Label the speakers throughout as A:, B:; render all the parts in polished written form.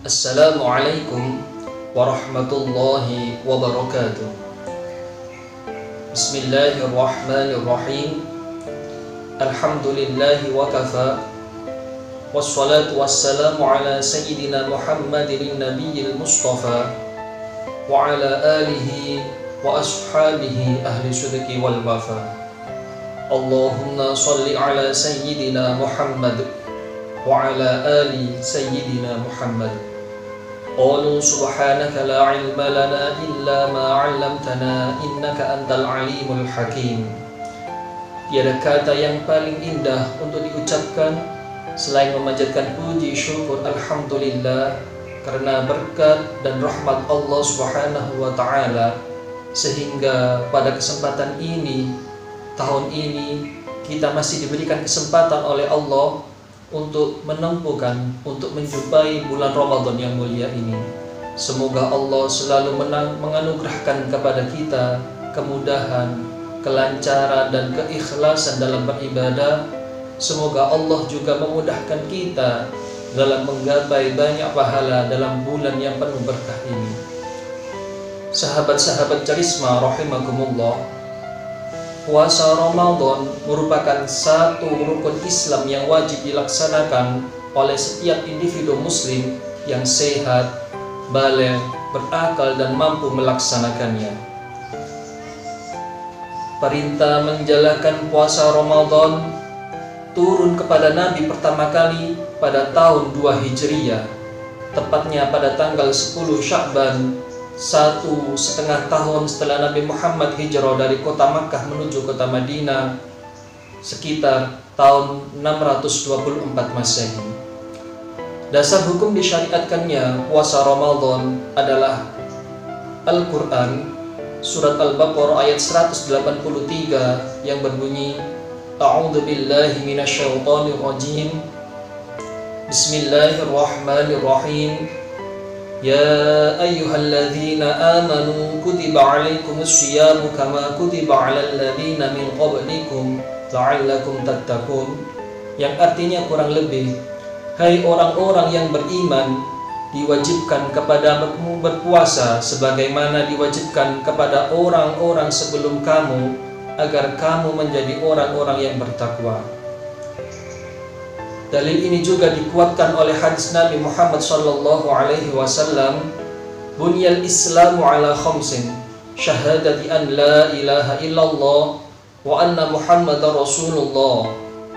A: Assalamualaikum warahmatullahi wabarakatuh. Bismillahirrahmanirrahim. Alhamdulillahi wa kafa. Wassalatu wassalamu ala sayyidina Muhammadin nabiyil mustafa wa ala alihi wa ashabihi ahli syudki wal wafa. Allahumma salli ala sayyidina Muhammad wa ala ali sayyidina Muhammad. Qalu subhanaka la ilma lana illa ma 'allamtana innaka antal alimul hakim. Tiada kata yang paling indah untuk diucapkan selain memanjatkan puji syukur alhamdulillah karena berkat dan rahmat Allah Subhanahu wa taala sehingga pada kesempatan ini, tahun ini kita masih diberikan kesempatan oleh Allah untuk menempuhkan, untuk menjumpai bulan Ramadan yang mulia ini. Semoga Allah selalu menganugerahkan kepada kita kemudahan, kelancaran dan keikhlasan dalam beribadah. Semoga Allah juga memudahkan kita dalam menggapai banyak pahala dalam bulan yang penuh berkah ini. Sahabat-sahabat Charisma rahimakumullah, puasa Ramadan merupakan satu rukun Islam yang wajib dilaksanakan oleh setiap individu muslim yang sehat, baligh, berakal dan mampu melaksanakannya. Perintah menjalankan puasa Ramadan turun kepada Nabi pertama kali pada tahun 2 Hijriah, tepatnya pada tanggal 10 Sya'ban, 1,5 tahun setelah Nabi Muhammad hijrah dari kota Makkah menuju kota Madinah, sekitar tahun 624 Masehi. Dasar hukum disyariatkannya puasa Ramadan adalah Al-Quran, surat Al-Baqarah ayat 183 yang berbunyi, A'udzu billahi minasyaitonir rajim. Bismillahirrahmanirrahim. Ya ayyuhalladzina amanu kutiba alaikumus syiyamu kama kutiba alal ladzina min qablikum la'allakum tattaqun. Yang artinya kurang lebih, hai orang-orang yang beriman, diwajibkan kepadamu berpuasa sebagaimana diwajibkan kepada orang-orang sebelum kamu agar kamu menjadi orang-orang yang bertakwa. Dalil ini juga dikuatkan oleh hadis Nabi Muhammad sallallahu alaihi wasallam, Bunyal Islamu ala khamsin, syahadati an la ilaha illallah wa anna Muhammadar Rasulullah,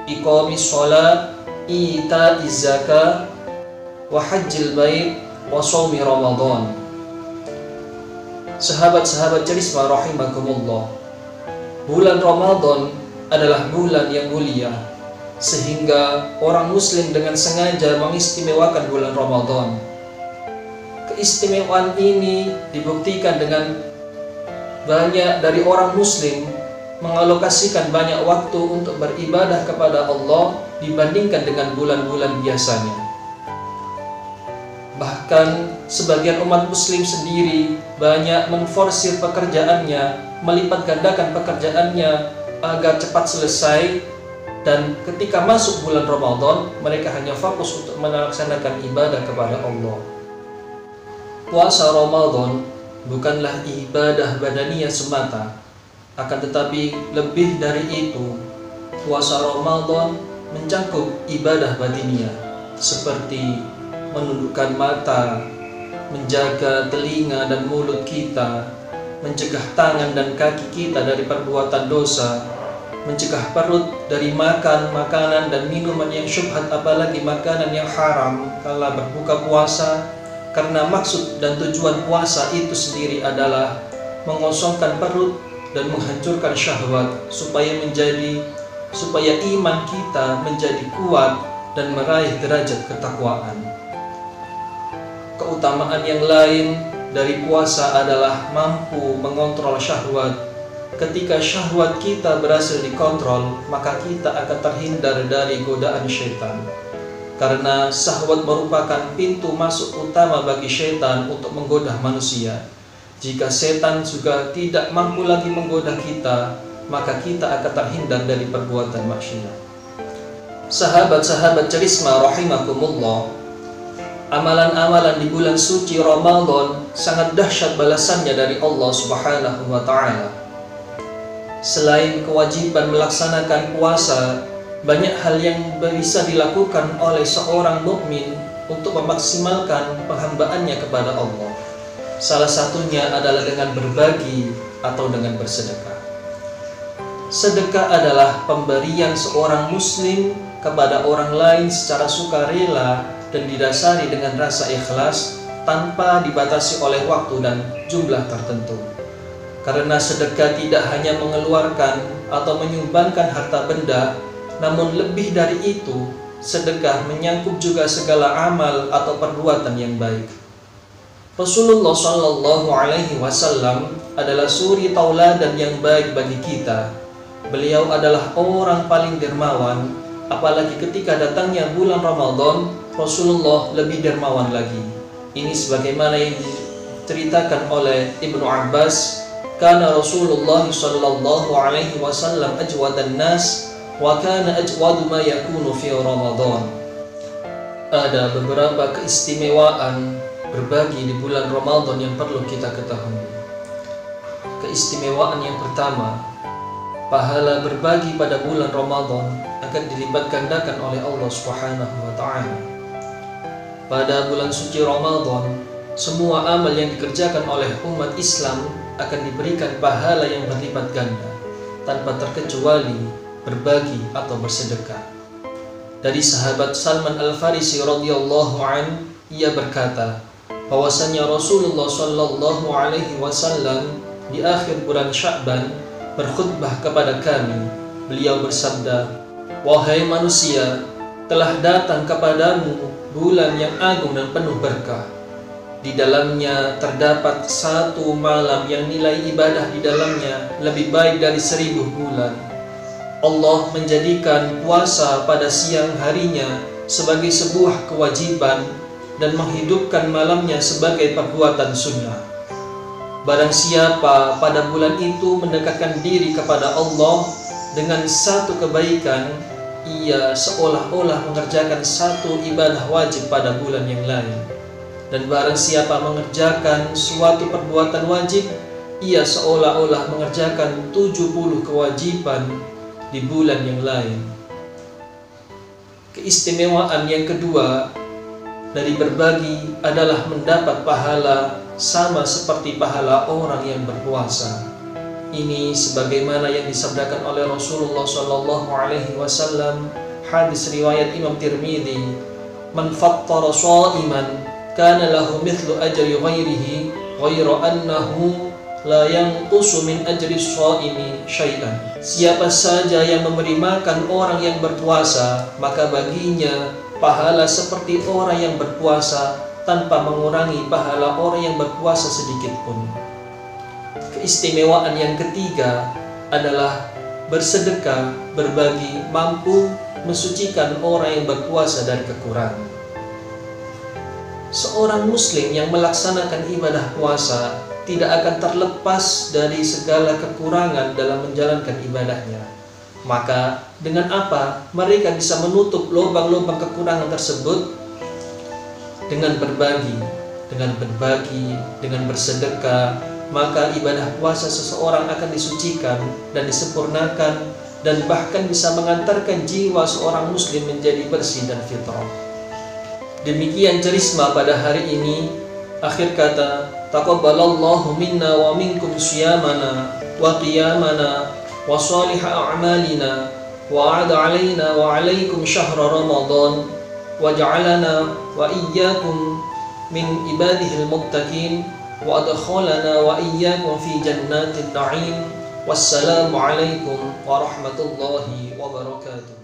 A: iqamis shalah, ita'iz zakah, wa hajjil bait, wa shaumi Ramadan. Sahabat-sahabat Charisma rahimakumullah, bulan Ramadan adalah bulan yang mulia, sehingga orang muslim dengan sengaja mengistimewakan bulan Ramadan. Keistimewaan ini dibuktikan dengan banyak dari orang muslim mengalokasikan banyak waktu untuk beribadah kepada Allah dibandingkan dengan bulan-bulan biasanya. Bahkan sebagian umat muslim sendiri banyak menforsir pekerjaannya, melipat gandakan pekerjaannya agar cepat selesai, dan ketika masuk bulan Ramadan mereka hanya fokus untuk melaksanakan ibadah kepada Allah. Puasa Ramadan bukanlah ibadah badaniyah semata, akan tetapi lebih dari itu, puasa Ramadan mencakup ibadah batiniyah seperti menundukkan mata, menjaga telinga dan mulut kita, mencegah tangan dan kaki kita dari perbuatan dosa, mencegah perut dari makan makanan dan minuman yang syubhat, apalagi makanan yang haram kala berbuka puasa, karena maksud dan tujuan puasa itu sendiri adalah mengosongkan perut dan menghancurkan syahwat supaya iman kita menjadi kuat dan meraih derajat ketakwaan. Keutamaan yang lain dari puasa adalah mampu mengontrol syahwat. Ketika syahwat kita berhasil dikontrol, maka kita akan terhindar dari godaan syaitan. Karena syahwat merupakan pintu masuk utama bagi syaitan untuk menggoda manusia. Jika setan juga tidak mampu lagi menggoda kita, maka kita akan terhindar dari perbuatan maksiat. Sahabat-sahabat Charisma rahimakumullah, amalan-amalan di bulan suci Ramadan sangat dahsyat balasannya dari Allah Subhanahu wa Ta'ala. Selain kewajiban melaksanakan puasa, banyak hal yang bisa dilakukan oleh seorang mukmin untuk memaksimalkan penghambaannya kepada Allah. Salah satunya adalah dengan berbagi atau dengan bersedekah. Sedekah adalah pemberian seorang muslim kepada orang lain secara sukarela dan didasari dengan rasa ikhlas tanpa dibatasi oleh waktu dan jumlah tertentu. Karena sedekah tidak hanya mengeluarkan atau menyumbangkan harta benda, namun lebih dari itu, sedekah menyangkut juga segala amal atau perbuatan yang baik. Rasulullah Shallallahu Alaihi Wasallam adalah suri tauladan yang baik bagi kita. Beliau adalah orang paling dermawan, apalagi ketika datangnya bulan Ramadan, Rasulullah lebih dermawan lagi. Ini sebagaimana yang diceritakan oleh Ibnu Abbas, kana Rasulullah sallallahu alaihi wasallam ajwadan nas wa kana ajwadu ma yakunu fi Ramadan. Ada beberapa keistimewaan berbagi di bulan Ramadan yang perlu kita ketahui. Keistimewaan yang pertama, pahala berbagi pada bulan Ramadan akan dilipat gandakan oleh Allah Subhanahu wa Ta'ala. Pada bulan suci Ramadan, semua amal yang dikerjakan oleh umat Islam akan diberikan pahala yang berlipat ganda, tanpa terkecuali berbagi atau bersedekah. Dari sahabat Salman Al-Farisi radhiyallahu an, ia berkata bahwasanya Rasulullah Shallallahu Alaihi Wasallam di akhir bulan Sya'ban berkhutbah kepada kami. Beliau bersabda, "Wahai manusia, telah datang kepadamu bulan yang agung dan penuh berkah. Di dalamnya terdapat satu malam yang nilai ibadah di dalamnya lebih baik dari 1000 bulan. Allah menjadikan puasa pada siang harinya sebagai sebuah kewajiban dan menghidupkan malamnya sebagai perbuatan sunnah. Barang siapa pada bulan itu mendekatkan diri kepada Allah dengan satu kebaikan, ia seolah-olah mengerjakan satu ibadah wajib pada bulan yang lain. Dan barang siapa mengerjakan suatu perbuatan wajib, ia seolah-olah mengerjakan 70 kewajiban di bulan yang lain." Keistimewaan yang kedua dari berbagi adalah mendapat pahala sama seperti pahala orang yang berpuasa. Ini sebagaimana yang disabdakan oleh Rasulullah Shallallahu Alaihi Wasallam, hadis riwayat Imam Tirmidzi, "Man fattara sha'iman kana lahu mithlu ajri ghairihi ghairu annahu la yanqusu min ajri shaimi syai'an." Siapa saja yang memberi makan orang yang berpuasa, maka baginya pahala seperti orang yang berpuasa tanpa mengurangi pahala orang yang berpuasa sedikit pun. Keistimewaan yang ketiga adalah bersedekah, berbagi, mampu mensucikan orang yang berpuasa dari kekurangan. Seorang muslim yang melaksanakan ibadah puasa tidak akan terlepas dari segala kekurangan dalam menjalankan ibadahnya. Maka dengan apa mereka bisa menutup lubang-lubang kekurangan tersebut? Dengan berbagi, dengan bersedekah, maka ibadah puasa seseorang akan disucikan dan disempurnakan, dan bahkan bisa mengantarkan jiwa seorang muslim menjadi bersih dan fitrah. Demikian cerisma pada hari ini. Akhir kata, taqabbalallahu minna wa minkum syiyamana wa qiyamana wa salihah a'malina wa a'ada alaina wa alaikum syahra Ramadan wa ja'alana wa iyyakum min ibadihil muttaqin wa adkhalana wa iyyakum fi jannatin na'im. Wassalamu alaikum warahmatullahi wabarakatuh.